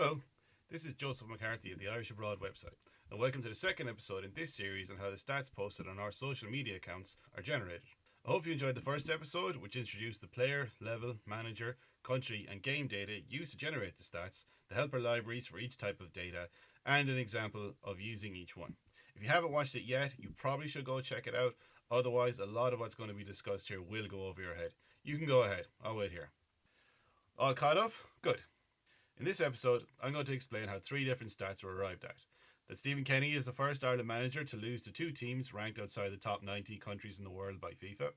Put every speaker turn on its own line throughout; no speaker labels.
Hello, this is Joseph McCarthy of the Irish Abroad website, and welcome to the second episode in this series on how the stats posted on our social media accounts are generated. I hope you enjoyed the first episode, which introduced the player, level, manager, country, and game data used to generate the stats, the helper libraries for each type of data, and an example of using each one. If you haven't watched it yet, you probably should go check it out, otherwise a lot of what's going to be discussed here will go over your head. You can go ahead, I'll wait here. All caught up? Good. In this episode, I'm going to explain how three different stats were arrived at. That Stephen Kenny is the first Ireland manager to lose to two teams ranked outside the top 90 countries in the world by FIFA.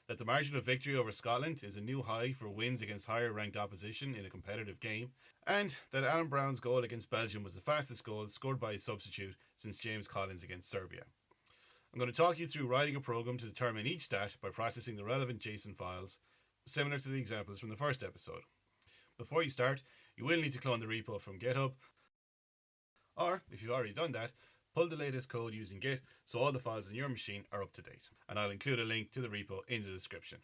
That the margin of victory over Scotland is a new high for wins against higher ranked opposition in a competitive game. And that Alan Browne's goal against Belgium was the fastest goal scored by a substitute since James Collins against Serbia. I'm going to talk you through writing a program to determine each stat by processing the relevant JSON files, similar to the examples from the first episode. Before you start, you will need to clone the repo from GitHub, or if you've already done that, pull the latest code using Git so all the files on your machine are up to date, and I'll include a link to the repo in the description.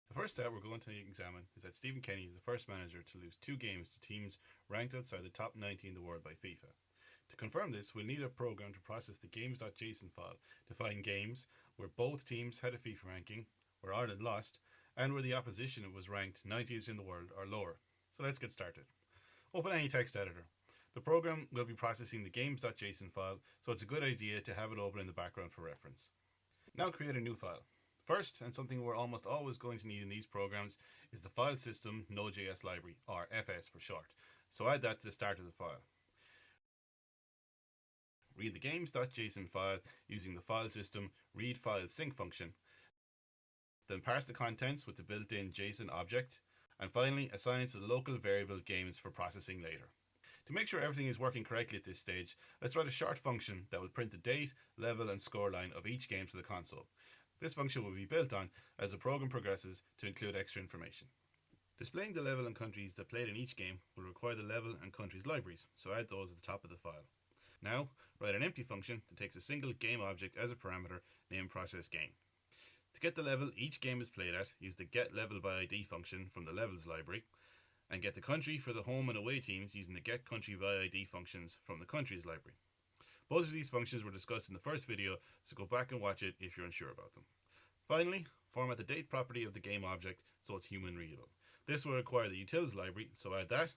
The first stat we're going to examine is that Stephen Kenny is the first manager to lose two games to teams ranked outside the top 90 in the world by FIFA. To confirm this, we'll need a program to process the games.json file to find games where both teams had a FIFA ranking, where Ireland lost, and where the opposition was ranked 90th in the world or lower. So let's get started. Open any text editor. The program will be processing the games.json file, so it's a good idea to have it open in the background for reference. Now create a new file. First, and something we're almost always going to need in these programs, is the file system Node.js library, or FS for short. So add that to the start of the file. Read the games.json file using the file system read file sync function. Then parse the contents with the built-in JSON object, and finally assign it to the local variable games for processing later. To make sure everything is working correctly at this stage, let's write a short function that will print the date, level and scoreline of each game to the console. This function will be built on as the program progresses to include extra information. Displaying the level and countries that played in each game will require the level and countries libraries, so add those at the top of the file. Now, write an empty function that takes a single game object as a parameter named processGame. To get the level each game is played at, use the getLevelById function from the levels library, and get the country for the home and away teams using the getCountryById functions from the countries library. Both of these functions were discussed in the first video, so go back and watch it if you're unsure about them. Finally, format the date property of the game object so it's human readable. This will require the utils library, so add that.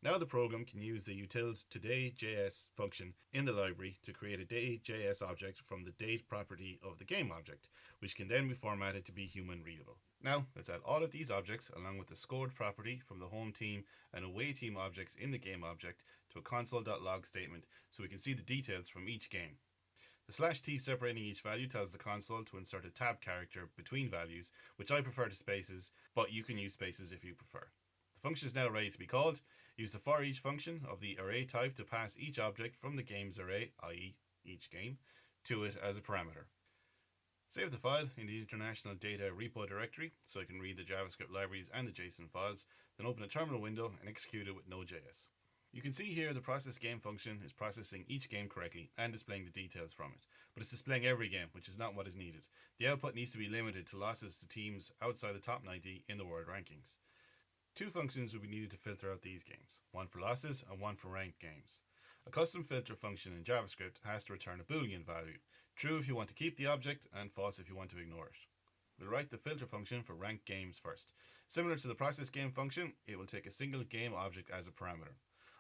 Now the program can use the utils today.js function in the library to create a day.js object from the date property of the game object, which can then be formatted to be human readable. Now let's add all of these objects along with the scored property from the home team and away team objects in the game object to a console.log statement so we can see the details from each game. The /t separating each value tells the console to insert a tab character between values, which I prefer to spaces, but you can use spaces if you prefer. The function is now ready to be called. Use the for each function of the array type to pass each object from the game's array, i.e. each game, to it as a parameter. Save the file in the International Data repo directory so you can read the JavaScript libraries and the JSON files, then open a terminal window and execute it with Node.js. You can see here the processGame function is processing each game correctly and displaying the details from it, but it's displaying every game, which is not what is needed. The output needs to be limited to losses to teams outside the top 90 in the world rankings. Two functions will be needed to filter out these games, one for losses and one for ranked games. A custom filter function in JavaScript has to return a Boolean value, true if you want to keep the object and false if you want to ignore it. We'll write the filter function for ranked games first. Similar to the processGame function, it will take a single game object as a parameter.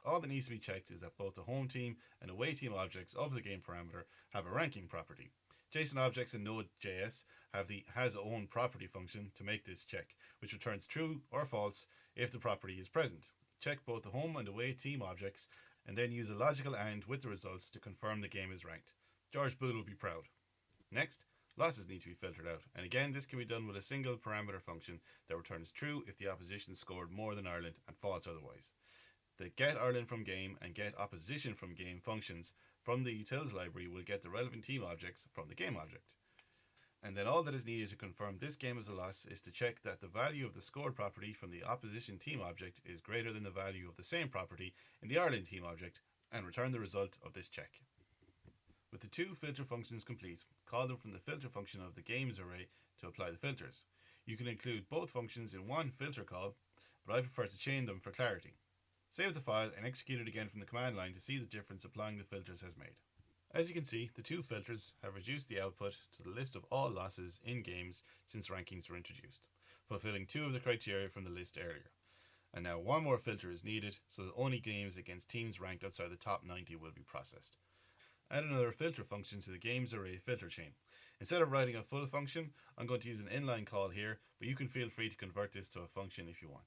All that needs to be checked is that both the home team and away team objects of the game parameter have a ranking property. JSON objects in Node.js have the hasOwnProperty function to make this check, which returns true or false if the property is present. Check both the home and away team objects and then use a logical AND with the results to confirm the game is ranked. George Boole will be proud. Next, losses need to be filtered out, and again this can be done with a single parameter function that returns true if the opposition scored more than Ireland and false otherwise. The getIrelandFromGame and getOppositionFromGame functions from the utils library will get the relevant team objects from the game object. And then all that is needed to confirm this game is a loss is to check that the value of the scored property from the opposition team object is greater than the value of the same property in the Ireland team object, and return the result of this check. With the two filter functions complete, call them from the filter function of the games array to apply the filters. You can include both functions in one filter call, but I prefer to chain them for clarity. Save the file and execute it again from the command line to see the difference applying the filters has made. As you can see, the two filters have reduced the output to the list of all losses in games since rankings were introduced, fulfilling two of the criteria from the list earlier. And now one more filter is needed, so that only games against teams ranked outside the top 90 will be processed. Add another filter function to the games array filter chain. Instead of writing a full function, I'm going to use an inline call here, but you can feel free to convert this to a function if you want.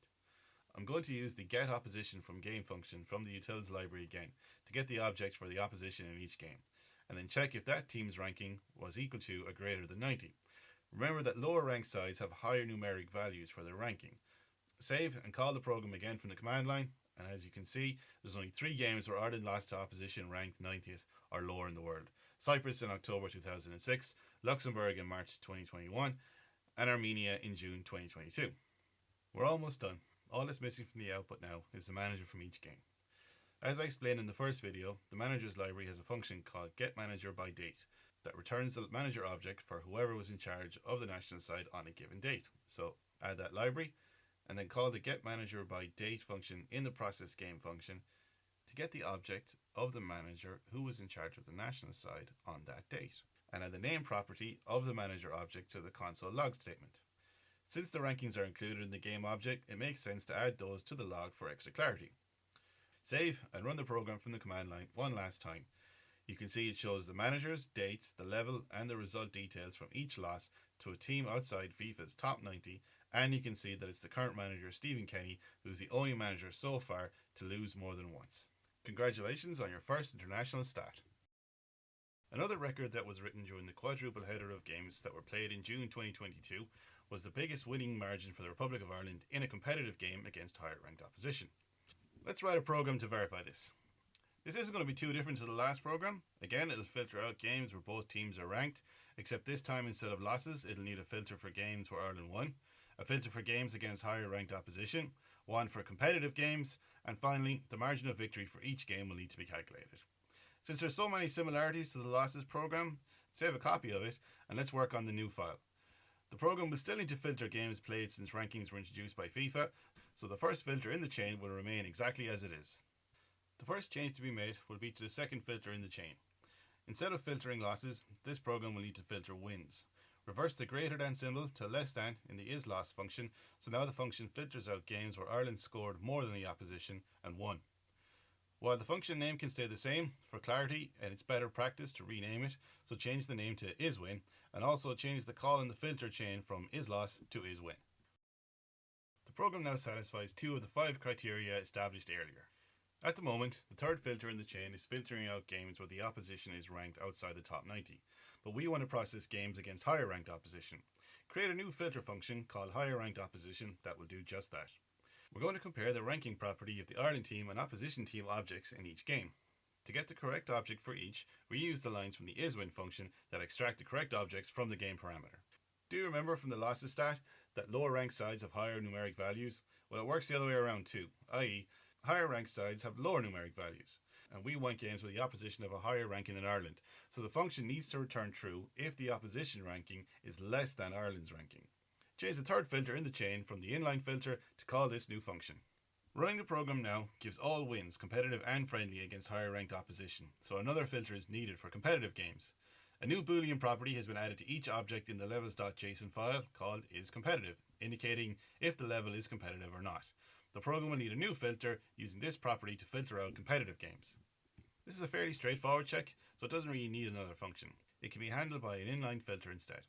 I'm going to use the getOpposition from game function from the utils library again to get the object for the opposition in each game, and then check if that team's ranking was equal to or greater than 90. Remember that lower ranked sides have higher numeric values for their ranking. Save and call the program again from the command line, and as you can see, there's only 3 games where Ireland lost to opposition ranked 90th or lower in the world. Cyprus in October 2006, Luxembourg in March 2021, and Armenia in June 2022. We're almost done. All that's missing from the output now is the manager from each game. As I explained in the first video, the managers library has a function called getManagerByDate that returns the manager object for whoever was in charge of the national side on a given date. So add that library and then call the getManagerByDate function in the process game function to get the object of the manager who was in charge of the national side on that date, and add the name property of the manager object to the console log statement. Since the rankings are included in the game object, it makes sense to add those to the log for extra clarity. Save and run the program from the command line one last time. You can see it shows the managers, dates, the level and the result details from each loss to a team outside FIFA's top 90, and you can see that it's the current manager Stephen Kenny who's the only manager so far to lose more than once. Congratulations on your first international stat. Another record that was written during the quadruple header of games that were played in June 2022 was the biggest winning margin for the Republic of Ireland in a competitive game against higher ranked opposition. Let's write a program to verify this. This isn't going to be too different to the last program. Again, it'll filter out games where both teams are ranked, except this time instead of losses, it'll need a filter for games where Ireland won, a filter for games against higher ranked opposition, one for competitive games, and finally, the margin of victory for each game will need to be calculated. Since there's so many similarities to the losses program, save a copy of it and let's work on the new file. The program will still need to filter games played since rankings were introduced by FIFA, so the first filter in the chain will remain exactly as it is. The first change to be made will be to the second filter in the chain. Instead of filtering losses, this program will need to filter wins. Reverse the greater than symbol to less than in the isLoss function, so now the function filters out games where Ireland scored more than the opposition and won. While the function name can stay the same, for clarity and it's better practice to rename it, so change the name to isWin and also change the call in the filter chain from isLoss to isWin. The program now satisfies 2 of the 5 criteria established earlier. At the moment, the third filter in the chain is filtering out games where the opposition is ranked outside the top 90, but we want to process games against higher ranked opposition. Create a new filter function called higher ranked opposition that will do just that. We're going to compare the ranking property of the Ireland team and opposition team objects in each game. To get the correct object for each, we use the lines from the isWin function that extract the correct objects from the game parameter. Do you remember from the losses stat that lower ranked sides have higher numeric values? Well, it works the other way around too, i.e. higher ranked sides have lower numeric values, and we want games where the opposition have a higher ranking than Ireland, so the function needs to return true if the opposition ranking is less than Ireland's ranking. Change the third filter in the chain from the inline filter to call this new function. Running the program now gives all wins, competitive and friendly, against higher ranked opposition, so another filter is needed for competitive games. A new Boolean property has been added to each object in the levels.json file called isCompetitive, indicating if the level is competitive or not. The program will need a new filter using this property to filter out competitive games. This is a fairly straightforward check, so it doesn't really need another function. It can be handled by an inline filter instead.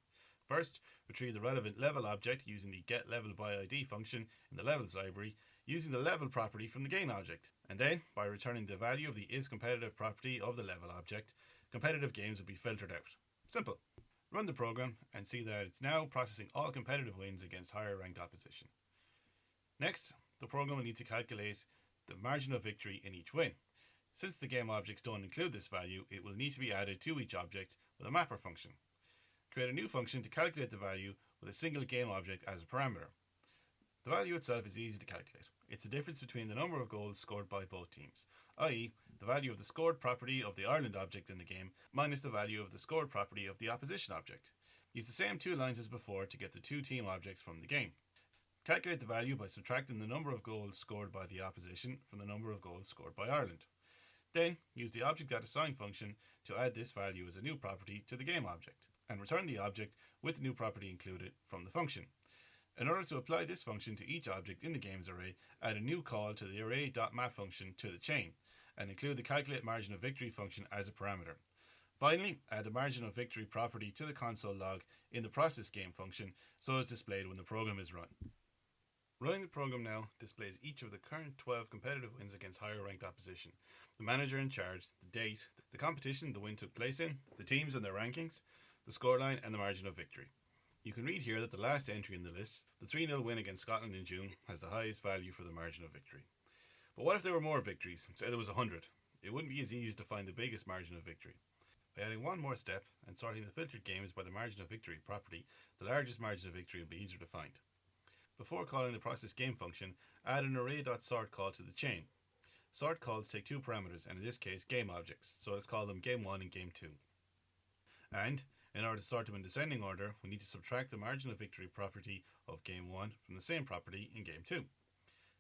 First, retrieve the relevant level object using the getLevelById function in the levels library using the level property from the gain object, and then, by returning the value of the isCompetitive property of the level object, competitive games will be filtered out. Simple. Run the program and see that it's now processing all competitive wins against higher ranked opposition. Next, the program will need to calculate the margin of victory in each win. Since the game objects don't include this value, it will need to be added to each object with a mapper function. Create a new function to calculate the value with a single game object as a parameter. The value itself is easy to calculate. It's the difference between the number of goals scored by both teams, i.e. the value of the scored property of the Ireland object in the game minus the value of the scored property of the opposition object. Use the same 2 lines as before to get the 2 team objects from the game. Calculate the value by subtracting the number of goals scored by the opposition from the number of goals scored by Ireland. Then, use the object.assign function to add this value as a new property to the game object, and return the object with the new property included from the function. In order to apply this function to each object in the games array, add a new call to the array.map function to the chain, and include the calculate margin of victory function as a parameter. Finally, add the margin of victory property to the console log in the process game function so it's displayed when the program is run. Running the program now displays each of the current 12 competitive wins against higher ranked opposition, the manager in charge, the date, the competition the win took place in, the teams and their rankings, the scoreline and the margin of victory. You can read here that the last entry in the list, the 3-0 win against Scotland in June, has the highest value for the margin of victory. But what if there were more victories? Say there was 100. It wouldn't be as easy to find the biggest margin of victory. By adding one more step and sorting the filtered games by the margin of victory property, the largest margin of victory will be easier to find. Before calling the process game function, add an array.sort call to the chain. Sort calls take two parameters, and in this case game objects, so let's call them game 1 and game 2. And in order to sort them in descending order, we need to subtract the margin of victory property of game 1 from the same property in game 2.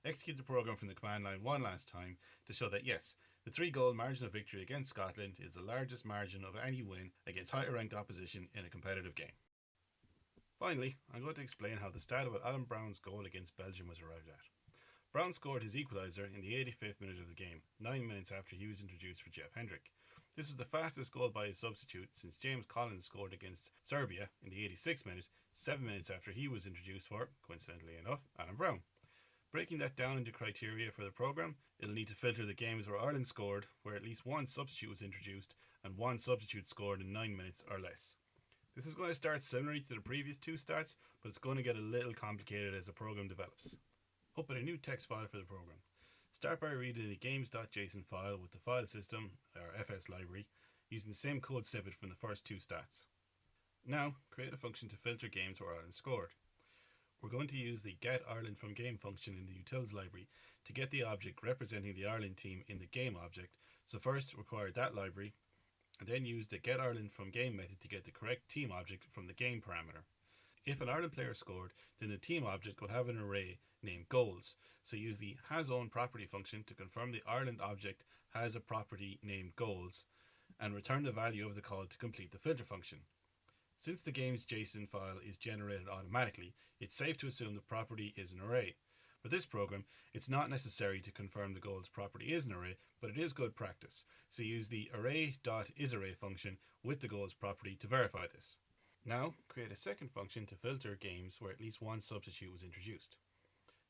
Execute the program from the command line one last time to show that yes, the 3-goal margin of victory against Scotland is the largest margin of any win against higher ranked opposition in a competitive game. Finally, I'm going to explain how the stat about Alan Browne's goal against Belgium was arrived at. Browne scored his equaliser in the 85th minute of the game, 9 minutes after he was introduced for Jeff Hendrick. This was the fastest goal by his substitute since James Collins scored against Serbia in the 86th minute, 7 minutes after he was introduced for, coincidentally enough, Alan Browne. Breaking that down into criteria for the programme, it'll need to filter the games where Ireland scored, where at least one substitute was introduced, and one substitute scored in 9 minutes or less. This is going to start similarly to the previous two stats, but it's going to get a little complicated as the program develops. Open a new text file for the program. Start by reading the games.json file with the file system, or FS library, using the same code snippet from the first two stats. Now, create a function to filter games where Ireland scored. We're going to use the getIrelandFromGame function in the utils library to get the object representing the Ireland team in the game object, so first require that library, and then use the getIrelandFromGame method to get the correct team object from the game parameter. If an Ireland player scored, then the team object will have an array named goals, so use the hasOwnProperty function to confirm the Ireland object has a property named goals, and return the value of the call to complete the filter function. Since the game's JSON file is generated automatically, it's safe to assume the property is an array. For this program, it's not necessary to confirm the goals property is an array, but it is good practice, so use the array.isArray function with the goals property to verify this. Now, create a second function to filter games where at least one substitute was introduced.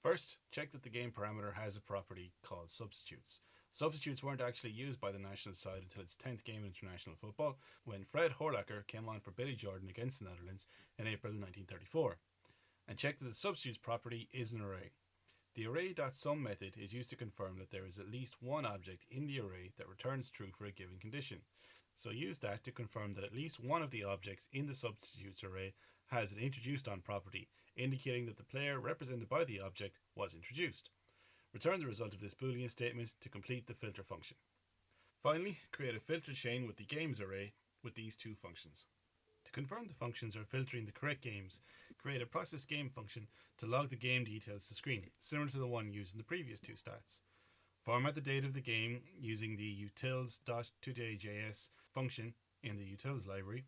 First, check that the game parameter has a property called substitutes. Substitutes weren't actually used by the national side until its 10th game in international football, when Fred Horlacher came on for Billy Jordan against the Netherlands in April 1934. And check that the substitutes property is an array. The array.sum method is used to confirm that there is at least one object in the array that returns true for a given condition. So use that to confirm that at least one of the objects in the substitutes array has an introduced on property, indicating that the player represented by the object was introduced. Return the result of this Boolean statement to complete the filter function. Finally, create a filter chain with the games array with these two functions. To confirm the functions are filtering the correct games, create a process game function to log the game details to screen, similar to the one used in the previous two stats. Format the date of the game using the utils.todayJS function in the utils library.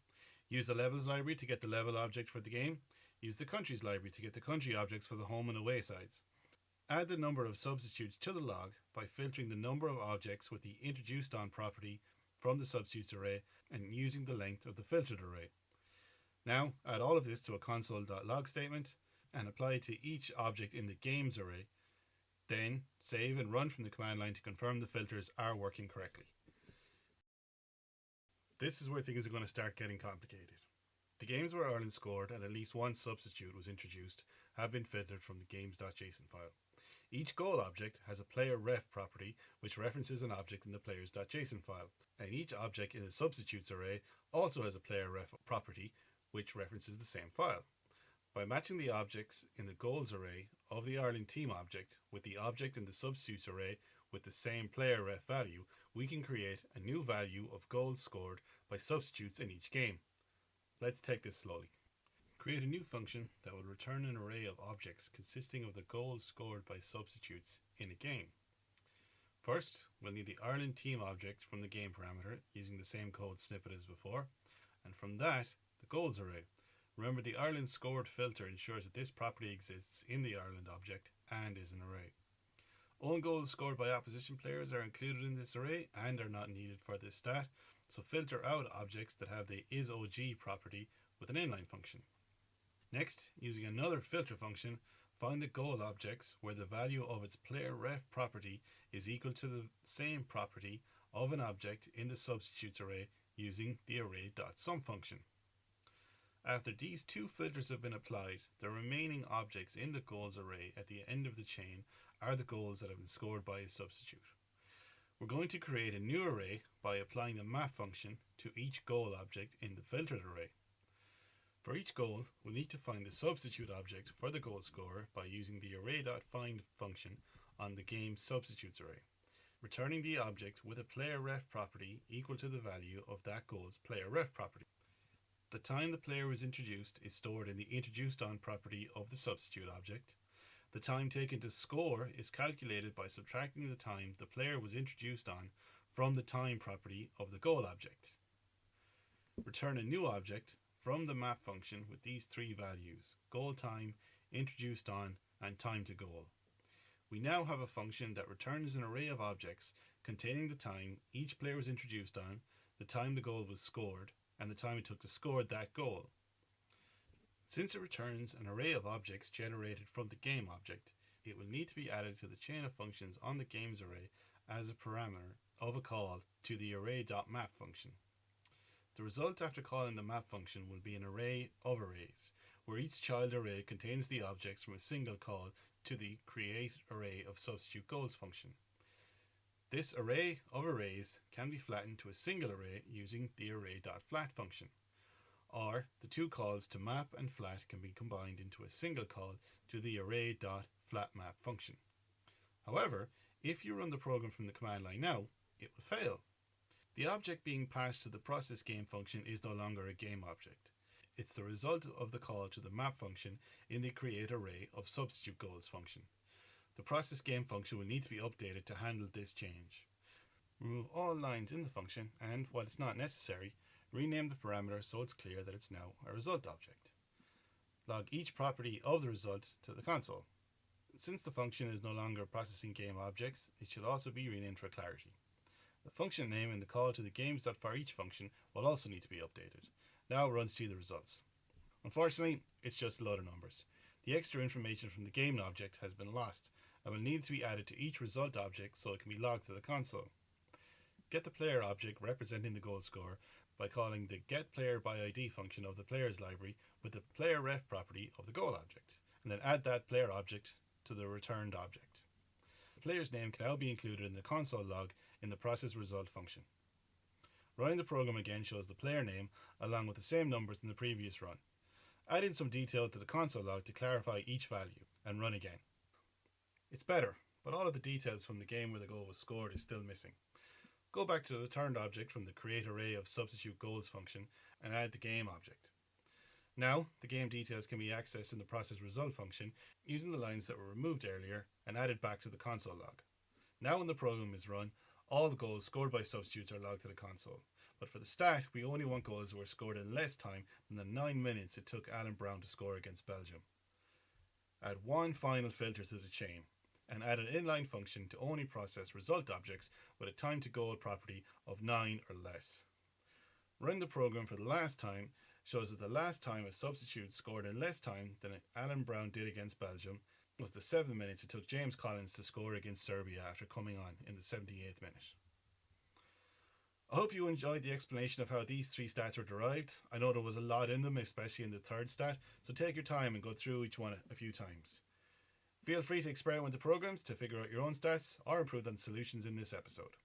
Use the levels library to get the level object for the game. Use the countries library to get the country objects for the home and away sides. Add the number of substitutes to the log by filtering the number of objects with the introduced on property from the substitutes array and using the length of the filtered array. Now add all of this to a console.log statement and apply it to each object in the games array. Then save and run from the command line to confirm the filters are working correctly. This is where things are going to start getting complicated. The games where Ireland scored and at least one substitute was introduced have been filtered from the games.json file. Each goal object has a player ref property which references an object in the players.json file, and each object in the substitutes array also has a player ref property which references the same file. By matching the objects in the goals array of the Ireland team object with the object in the substitutes array with the same player ref value, we can create a new value of goals scored by substitutes in each game. Let's take this slowly. Create a new function that will return an array of objects consisting of the goals scored by substitutes in a game. First, we'll need the Ireland team object from the game parameter using the same code snippet as before, and from that, the goals array. Remember, the Ireland scored filter ensures that this property exists in the Ireland object and is an array. Own goals scored by opposition players are included in this array and are not needed for this stat, so filter out objects that have the isOG property with an inline function. Next, using another filter function, find the goal objects where the value of its player ref property is equal to the same property of an object in the substitutes array using the array.sum function. After these two filters have been applied, the remaining objects in the goals array at the end of the chain are the goals that have been scored by a substitute. We're going to create a new array by applying the map function to each goal object in the filtered array. For each goal, we'll need to find the substitute object for the goal scorer by using the array.find function on the game substitutes array, returning the object with a player ref property equal to the value of that goal's player ref property. The time the player was introduced is stored in the introduced on property of the substitute object. The time taken to score is calculated by subtracting the time the player was introduced on from the time property of the goal object. Return a new object from the map function with these three values: goal time, introduced on, and time to goal. We now have a function that returns an array of objects containing the time each player was introduced on, the time the goal was scored, and the time it took to score that goal. Since it returns an array of objects generated from the game object, it will need to be added to the chain of functions on the games array as a parameter of a call to the array.map function. The result after calling the map function will be an array of arrays, where each child array contains the objects from a single call to the create array of substitute goals function. This array of arrays can be flattened to a single array using the array.flat function, or the two calls to map and flat can be combined into a single call to the array.flatMap function. However, if you run the program from the command line now, it will fail. The object being passed to the process game function is no longer a game object. It's the result of the call to the map function in the create array of substitute goals function. The process game function will need to be updated to handle this change. Remove all lines in the function and, while it's not necessary, rename the parameter so it's clear that it's now a result object. Log each property of the result to the console. Since the function is no longer processing game objects, it should also be renamed for clarity. The function name in the call to the games.forEach function will also need to be updated. Now run to see the results. Unfortunately, it's just a load of numbers. The extra information from the game object has been lost and will need to be added to each result object so it can be logged to the console. Get the player object representing the goal scorer by calling the getPlayerById function of the player's library with the player ref property of the goal object, and then add that player object to the returned object. The player's name can now be included in the console log in the process result function. Running the program again shows the player name along with the same numbers in the previous run. Add in some detail to the console log to clarify each value, and run again. It's better, but all of the details from the game where the goal was scored is still missing. Go back to the returned object from the create array of substitute goals function and add the game object. Now, the game details can be accessed in the process result function using the lines that were removed earlier and added back to the console log. Now when the program is run, all the goals scored by substitutes are logged to the console. But for the stat, we only want goals that were scored in less time than the 9 minutes it took Alan Browne to score against Belgium. Add one final filter to the chain, and add an inline function to only process result objects with a time to goal property of 9 or less. Run the program for the last time shows that the last time a substitute scored in less time than Alan Browne did against Belgium was the 7 minutes it took James Collins to score against Serbia after coming on in the 78th minute. I hope you enjoyed the explanation of how these three stats were derived. I know there was a lot in them, especially in the third stat, so take your time and go through each one a few times. Feel free to experiment with the programs to figure out your own stats or improve on the solutions in this episode.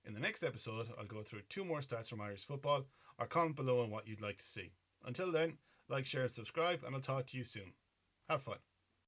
In the next episode, I'll go through 2 more stats from Irish football, or comment below on what you'd like to see. Until then, like, share and subscribe, and I'll talk to you soon. Have fun.